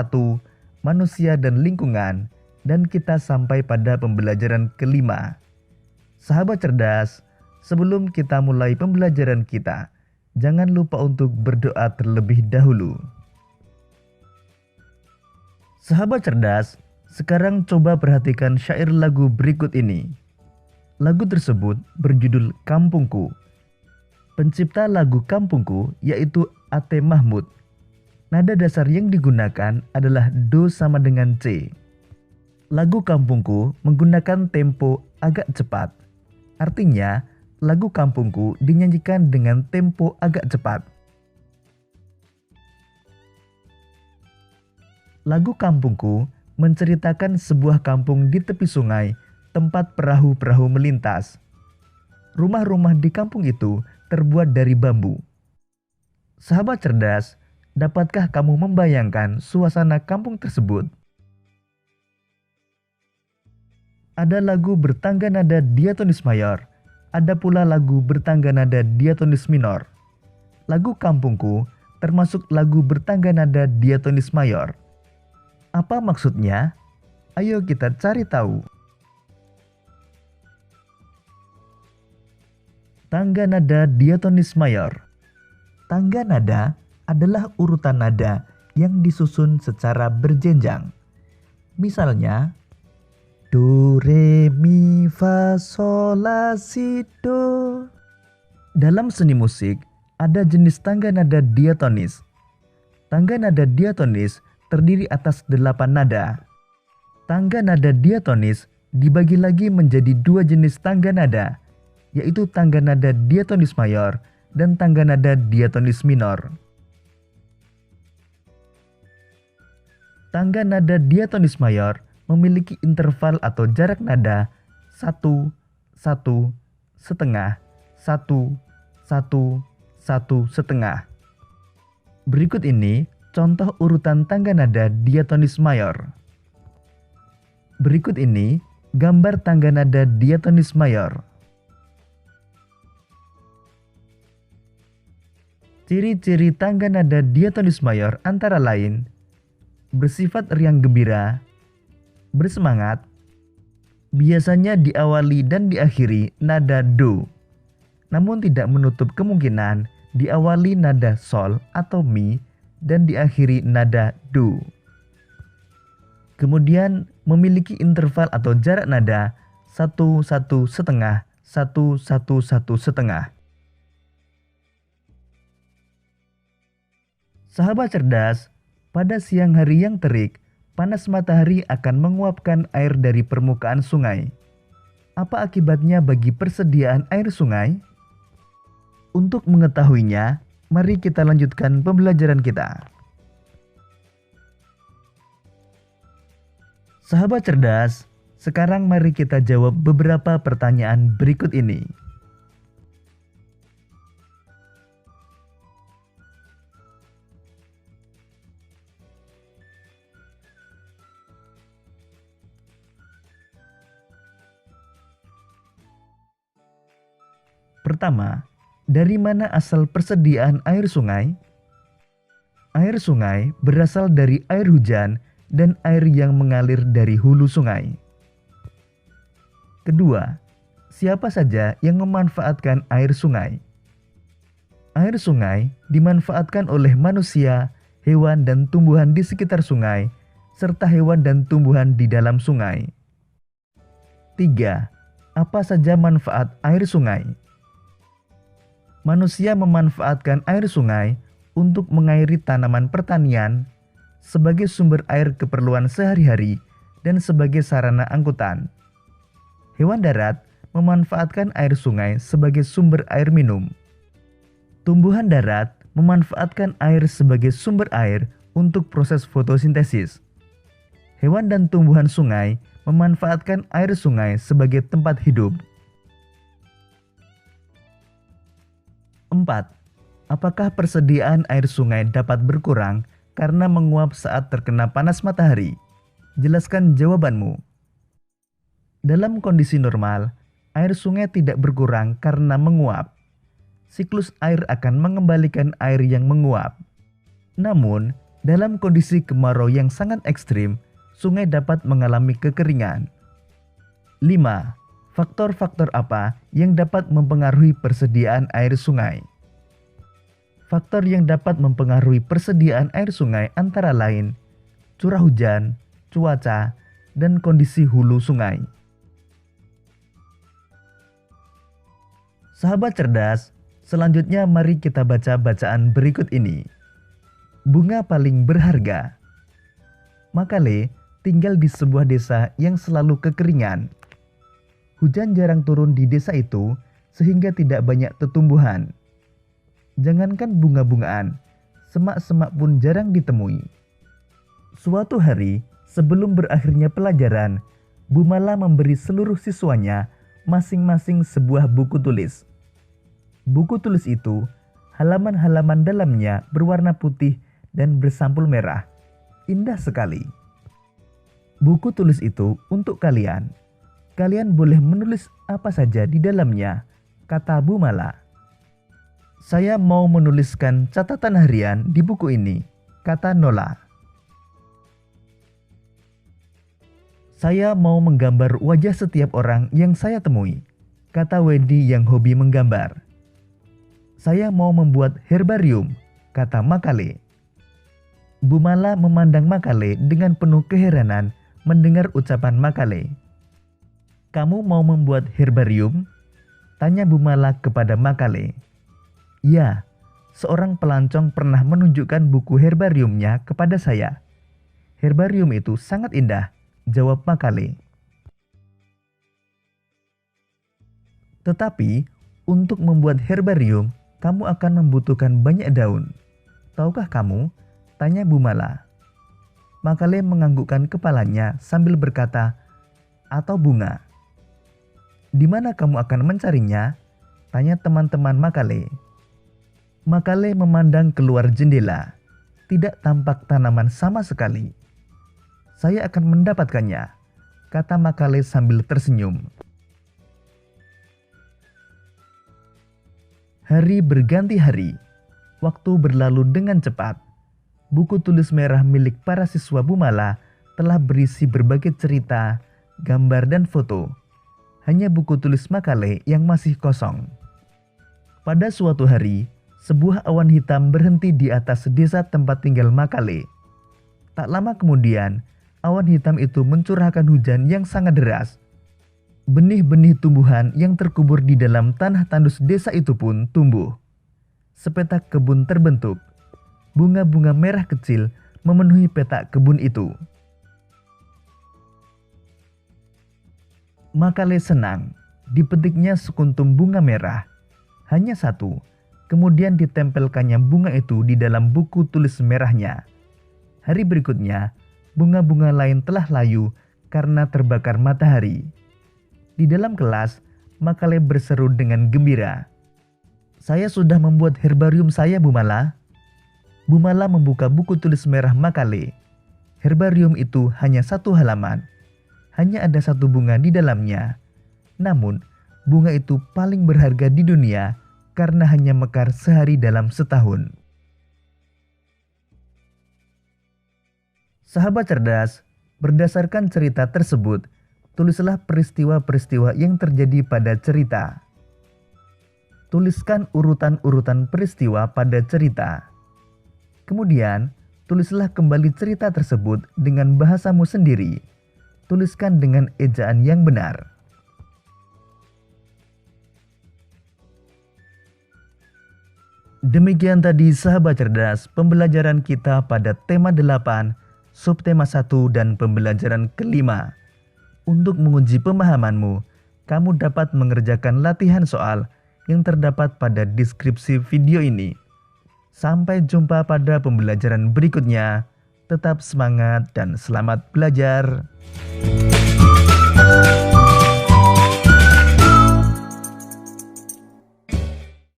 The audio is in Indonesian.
1, manusia dan lingkungan, dan kita sampai pada pembelajaran kelima. Sahabat cerdas, sebelum kita mulai pembelajaran kita, jangan lupa untuk berdoa terlebih dahulu. Sahabat cerdas, sekarang coba perhatikan syair lagu berikut ini. Lagu tersebut berjudul Kampungku. Pencipta lagu Kampungku yaitu A.T. Mahmud. Nada dasar yang digunakan adalah Do sama dengan C. Lagu Kampungku menggunakan tempo agak cepat. Artinya, lagu Kampungku dinyanyikan dengan tempo agak cepat. Lagu Kampungku menceritakan sebuah kampung di tepi sungai, tempat perahu-perahu melintas. Rumah-rumah di kampung itu terbuat dari bambu. Sahabat cerdas, dapatkah kamu membayangkan suasana kampung tersebut? Ada lagu bertangga nada diatonis mayor, ada pula lagu bertangga nada diatonis minor. Lagu Kampungku termasuk lagu bertangga nada diatonis mayor. Apa maksudnya? Ayo kita cari tahu. Tangga nada diatonis mayor. Tangga nada adalah urutan nada yang disusun secara berjenjang. Misalnya, Do, Re, Mi, Fa, Sol, La, Si, Do. Dalam seni musik, ada jenis tangga nada diatonis. Tangga nada diatonis terdiri atas 8 nada. Tangga nada diatonis dibagi lagi menjadi 2 jenis tangga nada, yaitu tangga nada diatonis mayor dan tangga nada diatonis minor. Tangga nada diatonis mayor memiliki interval atau jarak nada 1, 1, setengah, 1, 1, 1, setengah. Berikut ini contoh urutan tangga nada diatonis mayor. Berikut ini gambar tangga nada diatonis mayor. Ciri-ciri tangga nada diatonis mayor antara lain bersifat riang gembira, bersemangat, biasanya diawali dan diakhiri nada Do, namun tidak menutup kemungkinan diawali nada Sol atau Mi dan diakhiri nada Do. Kemudian memiliki interval atau jarak nada 1, 1 setengah, 1, 1, 1 setengah. Sahabat cerdas, pada siang hari yang terik, panas matahari akan menguapkan air dari permukaan sungai. Apa akibatnya bagi persediaan air sungai? Untuk mengetahuinya, mari kita lanjutkan pembelajaran kita. Sahabat cerdas, sekarang mari kita jawab beberapa pertanyaan berikut ini. Pertama, dari mana asal persediaan air sungai? Air sungai berasal dari air hujan dan air yang mengalir dari hulu sungai. Kedua, siapa saja yang memanfaatkan air sungai? Air sungai dimanfaatkan oleh manusia, hewan dan tumbuhan di sekitar sungai, serta hewan dan tumbuhan di dalam sungai. 3. Apa saja manfaat air sungai? Manusia memanfaatkan air sungai untuk mengairi tanaman pertanian, sebagai sumber air keperluan sehari-hari, dan sebagai sarana angkutan. Hewan darat memanfaatkan air sungai sebagai sumber air minum. Tumbuhan darat memanfaatkan air sebagai sumber air untuk proses fotosintesis. Hewan dan tumbuhan sungai memanfaatkan air sungai sebagai tempat hidup. 4. Apakah persediaan air sungai dapat berkurang karena menguap saat terkena panas matahari? Jelaskan jawabanmu. Dalam kondisi normal, air sungai tidak berkurang karena menguap. Siklus air akan mengembalikan air yang menguap. Namun, Dalam kondisi kemarau yang sangat ekstrim, sungai dapat mengalami kekeringan. 5. Faktor-faktor apa yang dapat mempengaruhi persediaan air sungai? Faktor yang dapat mempengaruhi persediaan air sungai antara lain curah hujan, cuaca, dan kondisi hulu sungai. Sahabat cerdas, selanjutnya mari kita baca bacaan berikut ini. Bunga paling berharga. Makale tinggal di sebuah desa yang selalu kekeringan. Hujan jarang turun di desa itu sehingga tidak banyak tumbuhan. Jangankan bunga-bungaan, semak-semak pun jarang ditemui. Suatu hari, sebelum berakhirnya pelajaran, Bu Mala memberi seluruh siswanya masing-masing sebuah buku tulis. Buku tulis itu, halaman-halaman dalamnya berwarna putih dan bersampul merah. Indah sekali. Buku tulis itu untuk kalian. Kalian boleh menulis apa saja di dalamnya, kata Bu Mala. Saya mau menuliskan catatan harian di buku ini, kata Nola. Saya mau menggambar wajah setiap orang yang saya temui, kata Wendy yang hobi menggambar. Saya mau membuat herbarium, kata Makale. Bu Mala memandang Makale dengan penuh keheranan mendengar ucapan Makale. Kamu mau membuat herbarium? Tanya Bu Mala kepada Makale. Ya, seorang pelancong pernah menunjukkan buku herbariumnya kepada saya. Herbarium itu sangat indah, jawab Makale. Tetapi, untuk membuat herbarium, kamu akan membutuhkan banyak daun. Tahukah kamu? Tanya Bu Mala. Makale menganggukkan kepalanya sambil berkata, atau bunga. Di mana kamu akan mencarinya? Tanya teman-teman Makale. Makale memandang keluar jendela. Tidak tampak tanaman sama sekali. Saya akan mendapatkannya, kata Makale sambil tersenyum. Hari berganti hari. Waktu berlalu dengan cepat. Buku tulis merah milik para siswa Bu Mala telah berisi berbagai cerita, gambar, dan foto. Hanya buku tulis Makale yang masih kosong. Pada suatu hari, sebuah awan hitam berhenti di atas desa tempat tinggal Makale. Tak lama kemudian, awan hitam itu mencurahkan hujan yang sangat deras. Benih-benih tumbuhan yang terkubur di dalam tanah tandus desa itu pun tumbuh. Sepetak kebun terbentuk. Bunga-bunga merah kecil memenuhi petak kebun itu. Makale senang. Dipetiknya sekuntum bunga merah. Hanya satu. Kemudian ditempelkannya bunga itu di dalam buku tulis merahnya. Hari berikutnya, bunga-bunga lain telah layu karena terbakar matahari. Di dalam kelas, Makale berseru dengan gembira. Saya sudah membuat herbarium saya, Bu Mala. Bu Mala membuka buku tulis merah Makale. Herbarium itu hanya satu halaman. Hanya ada satu bunga di dalamnya. Namun, bunga itu paling berharga di dunia karena hanya mekar sehari dalam setahun. Sahabat cerdas, berdasarkan cerita tersebut, tulislah peristiwa-peristiwa yang terjadi pada cerita. Tuliskan urutan-urutan peristiwa pada cerita. Kemudian, tulislah kembali cerita tersebut dengan bahasamu sendiri. Tuliskan dengan ejaan yang benar. Demikian tadi sahabat cerdas pembelajaran kita pada tema 8, subtema 1 dan pembelajaran kelima. Untuk menguji pemahamanmu, kamu dapat mengerjakan latihan soal yang terdapat pada deskripsi video ini. Sampai jumpa pada pembelajaran berikutnya. Tetap semangat dan selamat belajar.